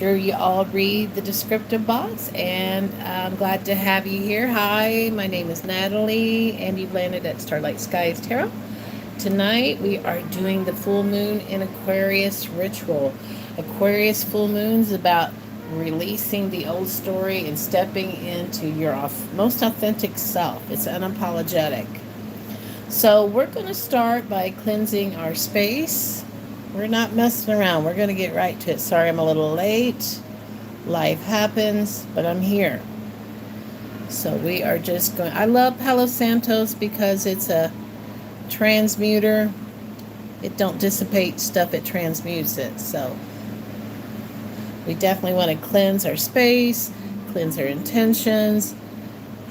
sure you all read the descriptive box, and I'm glad to have you here. Hi, my name is Natalie, and you've landed at Starlight Skies Tarot. Tonight we are doing the full moon in Aquarius ritual. Aquarius full moon is about releasing the old story and stepping into your most authentic self. It's unapologetic. So we're going to start by cleansing our space. We're not messing around. We're going to get right to it. Sorry, I'm a little late. Life happens, but I'm here. So we are just going. I love Palo Santos because it's a transmuter. It don't dissipate stuff, it transmutes it. So we definitely want to cleanse our space, cleanse our intentions,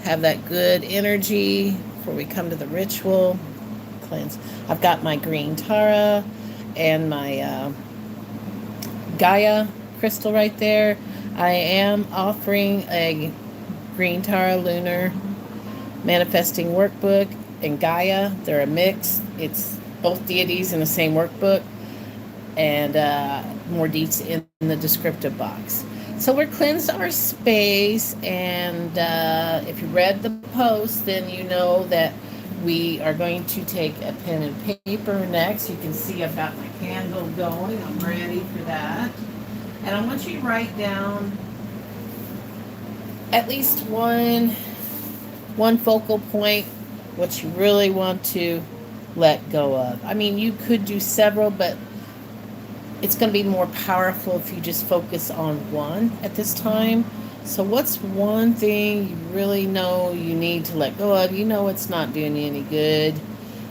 have that good energy before we come to the ritual. Cleanse. I've got my green Tara and my Gaia crystal right there. I am offering a green Tara lunar manifesting workbook and Gaia. They're a mix. It's both deities in the same workbook, and more deets in the descriptive box. So we're cleansed our space, and if you read the post, then you know that we are going to take a pen and paper next. You can see I've got my candle going. I'm ready for that. And I want you to write down at least one focal point, what you really want to let go of. I mean, you could do several, but it's going to be more powerful if you just focus on one at this time. So what's one thing you really know you need to let go of? You know it's not doing you any good,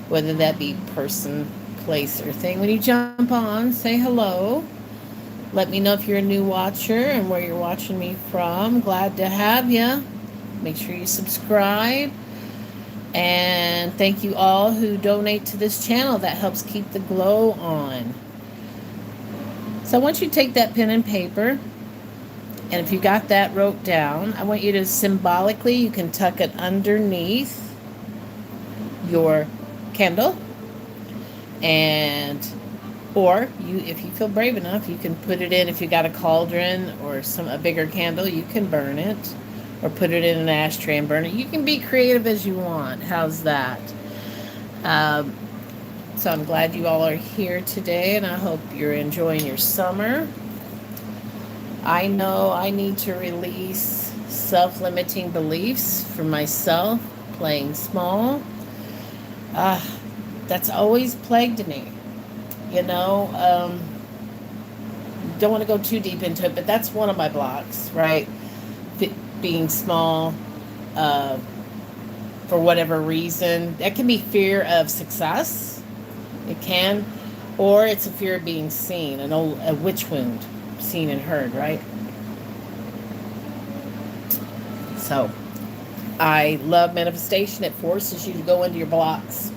whether that be person, place, or thing. When you jump on, say hello. Let me know if you're a new watcher and where you're watching me from. Glad to have you. Make sure you subscribe. And thank you all who donate to this channel. That helps keep the glow on. So once you take that pen and paper, and if you got that wrote down, I want you to symbolically, you can tuck it underneath your candle, and or you, if you feel brave enough, you can put it in. If you got a cauldron or a bigger candle, you can burn it, or put it in an ashtray and burn it. You can be creative as you want. How's that? So I'm glad you all are here today, and I hope you're enjoying your summer. I know I need to release self-limiting beliefs for myself, playing small. Uh, that's always plagued me. You know, don't want to go too deep into it, but that's one of my blocks, right? Being small, for whatever reason. That can be fear of success. It can, or it's a fear of being seen, a witch wound, seen and heard, right? So, I love manifestation. It forces you to go into your blocks,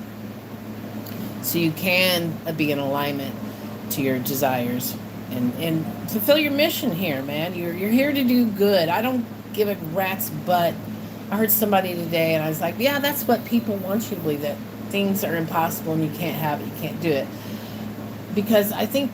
so you can be in alignment to your desires and fulfill your mission here, man. You're here to do good. I don't give a rat's butt. I heard somebody today, and I was like, yeah, that's what people want you to believe, that things are impossible and you can't have it, you can't do it. Because I think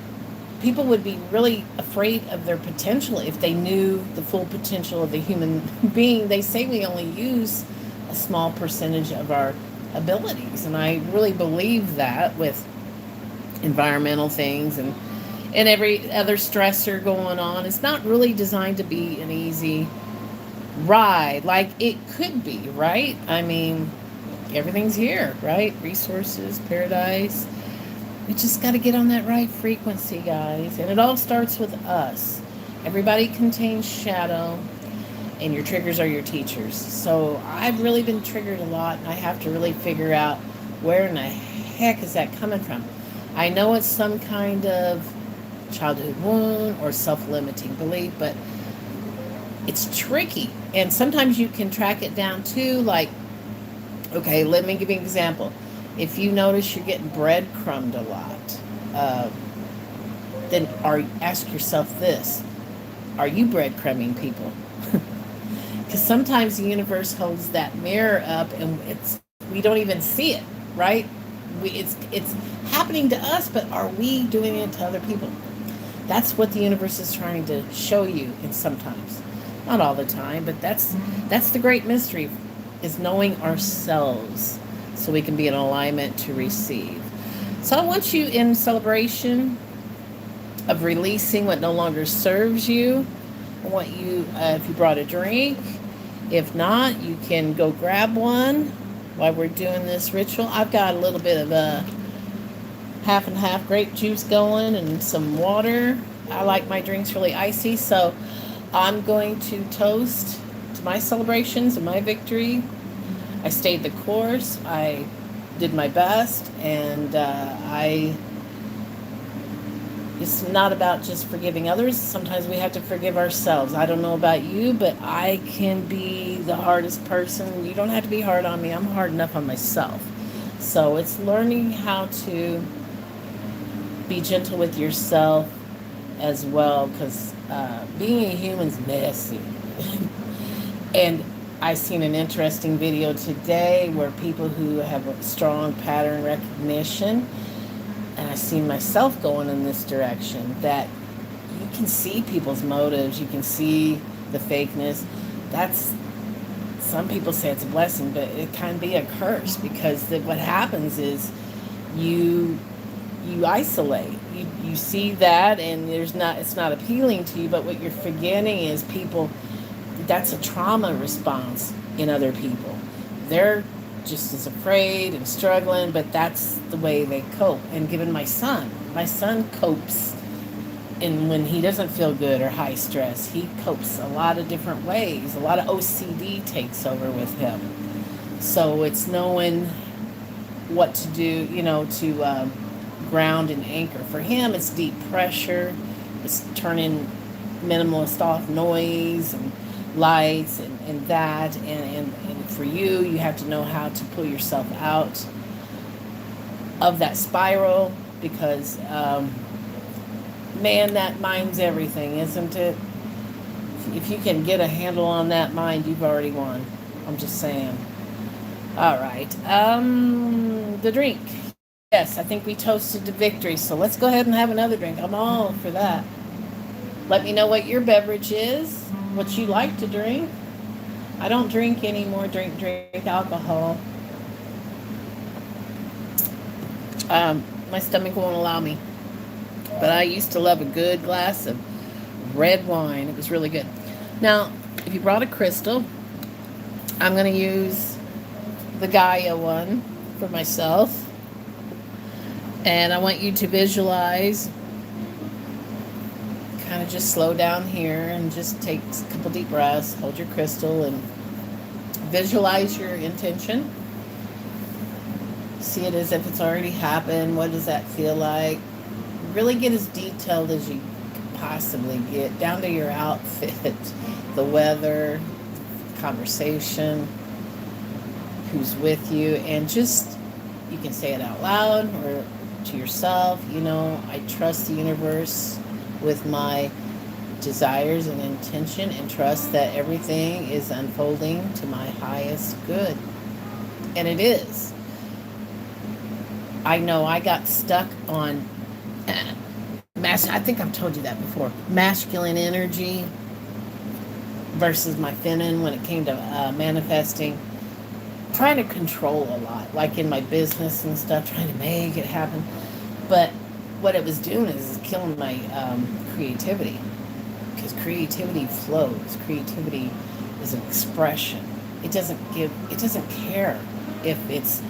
people would be really afraid of their potential if they knew the full potential of the human being. They say we only use a small percentage of our abilities, and I really believe that with environmental things and every other stressor going on. It's not really designed to be an easy ride like it could be, right? I mean, everything's here, right? Resources, paradise. We just got to get on that right frequency, guys. And it all starts with us. Everybody contains shadow, and your triggers are your teachers. So I've really been triggered a lot, and I have to really figure out where in the heck is that coming from. I know it's some kind of childhood wound or self-limiting belief, but it's tricky. And sometimes you can track it down too, like, okay, let me give you an example. If you notice you're getting breadcrumbed a lot, then ask yourself this: are you breadcrumbing people? Because sometimes the universe holds that mirror up, and we don't even see it, right? It's happening to us, but are we doing it to other people? That's what the universe is trying to show you, and sometimes, not all the time, but that's the great mystery, is knowing ourselves so we can be in alignment to receive. So I want you in celebration of releasing what no longer serves you. I want you, if you brought a drink, if not, you can go grab one while we're doing this ritual. I've got a little bit of a half and half grape juice going and some water. I like my drinks really icy, so I'm going to toast to my celebrations and my victory. I stayed the course. I did my best, and it's not about just forgiving others. Sometimes we have to forgive ourselves. I don't know about you, but I can be the hardest person. You don't have to be hard on me. I'm hard enough on myself. So it's learning how to be gentle with yourself as well, because being a human's messy. And I seen an interesting video today where people who have a strong pattern recognition, and I see myself going in this direction, that you can see people's motives, you can see the fakeness. That's, some people say it's a blessing, but it can be a curse, because what happens is you isolate. You see that, and it's not appealing to you, but what you're forgetting is people, that's a trauma response in other people. They're just as afraid and struggling, but that's the way they cope. And given my son copes, and when he doesn't feel good or high stress, he copes a lot of different ways. A lot of OCD takes over with him. So it's knowing what to do, to ground and anchor. For him, it's deep pressure. It's turning minimalist off noise and lights and that. And for you, you have to know how to pull yourself out of that spiral, because, man, that mind's everything, isn't it? If you can get a handle on that mind, you've already won. I'm just saying. All right. The drink. Yes, I think we toasted to victory, so let's go ahead and have another drink. I'm all for that. Let me know what your beverage is, what you like to drink. I don't drink anymore, drink alcohol. My stomach won't allow me. But I used to love a good glass of red wine. It was really good. Now, if you brought a crystal, I'm going to use the Gaia one for myself. And I want you to visualize, kind of just slow down here and just take a couple deep breaths, hold your crystal, and visualize your intention. See it as if it's already happened. What does that feel like? Really get as detailed as you can possibly get, down to your outfit, the weather, conversation, who's with you, and just, you can say it out loud or to yourself. I trust the universe with my desires and intention, and trust that everything is unfolding to my highest good. And it is. I know I got stuck on I think I've told you that before, masculine energy versus my feminine when it came to manifesting, trying to control a lot, like in my business and stuff, trying to make it happen. But what it was doing is killing my creativity, because creativity flows. Creativity is an expression. It doesn't care if it's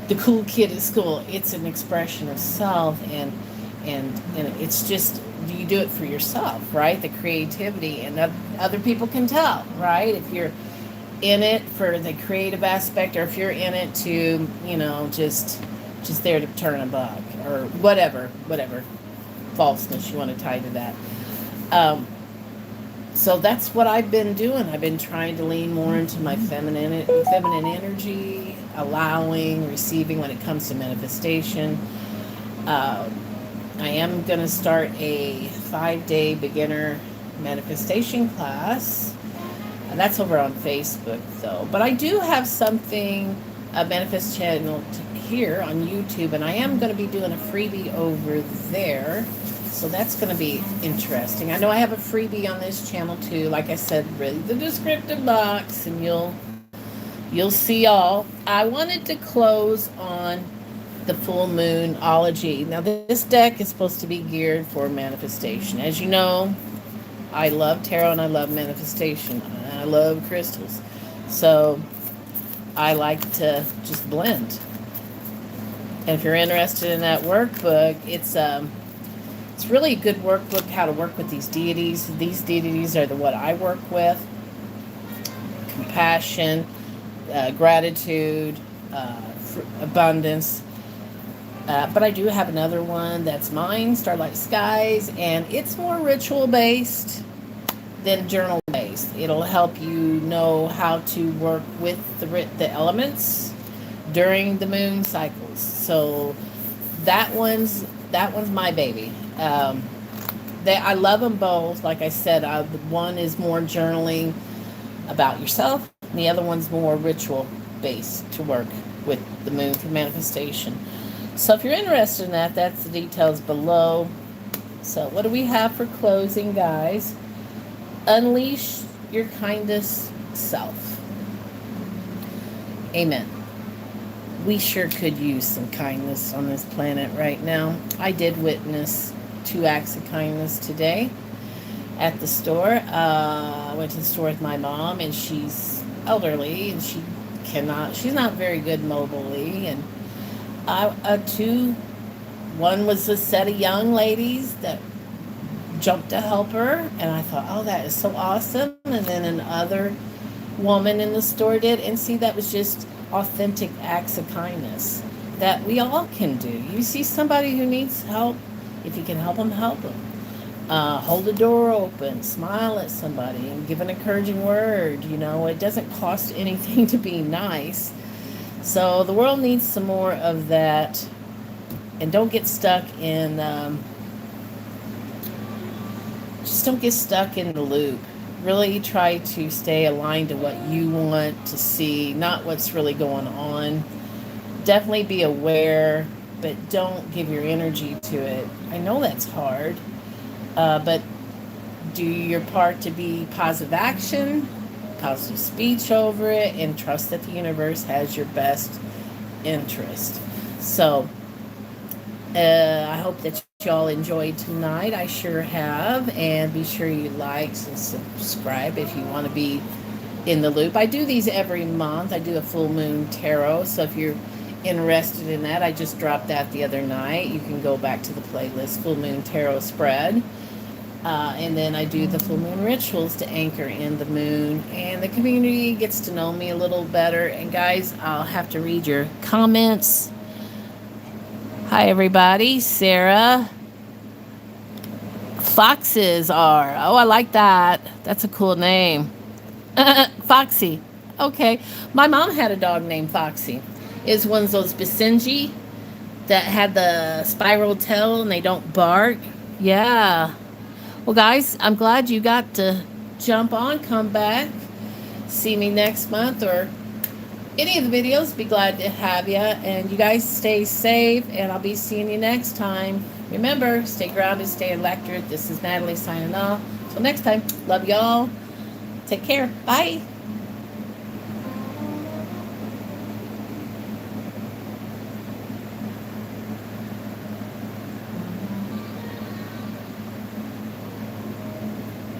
the cool kid at school. It's an expression of self, and it's just, you do it for yourself, right? The creativity, and other people can tell, right? If you're in it for the creative aspect, or if you're in it to, just there to turn a buck, or whatever falseness you want to tie to that. So that's what I've been doing. I've been trying to lean more into my feminine energy, allowing, receiving when it comes to manifestation. I am going to start a 5-day beginner manifestation class. That's over on Facebook, though. But I do have something, a manifest channel here on YouTube, and I am going to be doing a freebie over there. So that's going to be interesting. I know I have a freebie on this channel too. Like I said, read the descriptive box and you'll see all. I wanted to close on the full moonology. Now this deck is supposed to be geared for manifestation. As you know, I love tarot and I love manifestation. And I love crystals. So I like to just blend. And if you're interested in that workbook, it's really a good workbook how to work with these deities. These deities are what I work with. Compassion, gratitude, abundance. But I do have another one that's mine, Starlight Skies, and it's more ritual based than journal based. It'll help you know how to work with the elements during the moon cycles. So that one's my baby. I love them both. Like I said, one is more journaling about yourself, and the other one's more ritual based to work with the moon for manifestation. So if you're interested in that, that's the details below. So what do we have for closing, guys? Unleash your kindest self. Amen. We sure could use some kindness on this planet right now. I did witness 2 acts of kindness today at the store. I went to the store with my mom, and she's elderly, and she's not very good mobily, and one was a set of young ladies that jumped to help her, and I thought, oh, that is so awesome. And then another woman in the store did, and see, that was just authentic acts of kindness that we all can do. You see somebody who needs help, if you can help them, help them. Hold the door open, smile at somebody, and give an encouraging word. It doesn't cost anything to be nice. So the world needs some more of that. And don't get stuck in, just don't get stuck in the loop. Really try to stay aligned to what you want to see, not what's really going on. Definitely be aware, but don't give your energy to it. I know that's hard, but do your part to be positive action, positive speech over it, and trust that the universe has your best interest. So I hope that y'all enjoyed tonight. I sure have. And be sure you like and subscribe if you want to be in the loop. I do these every month. I do a full moon tarot. So if you're interested in that, I just dropped that the other night. You can go back to the playlist, Full Moon Tarot Spread. And then I do the full moon rituals to anchor in the moon. And the community gets to know me a little better. And guys, I'll have to read your comments. Hi, everybody. Sarah. Foxes are. Oh, I like that. That's a cool name. Foxy. Okay. My mom had a dog named Foxy. It's one of those Basenji that had the spiral tail and they don't bark. Yeah. Well, guys, I'm glad you got to jump on, come back, see me next month or any of the videos. Be glad to have you. And you guys stay safe, and I'll be seeing you next time. Remember, stay grounded, stay electric. This is Natalie signing off. Till next time, love y'all. Take care. Bye.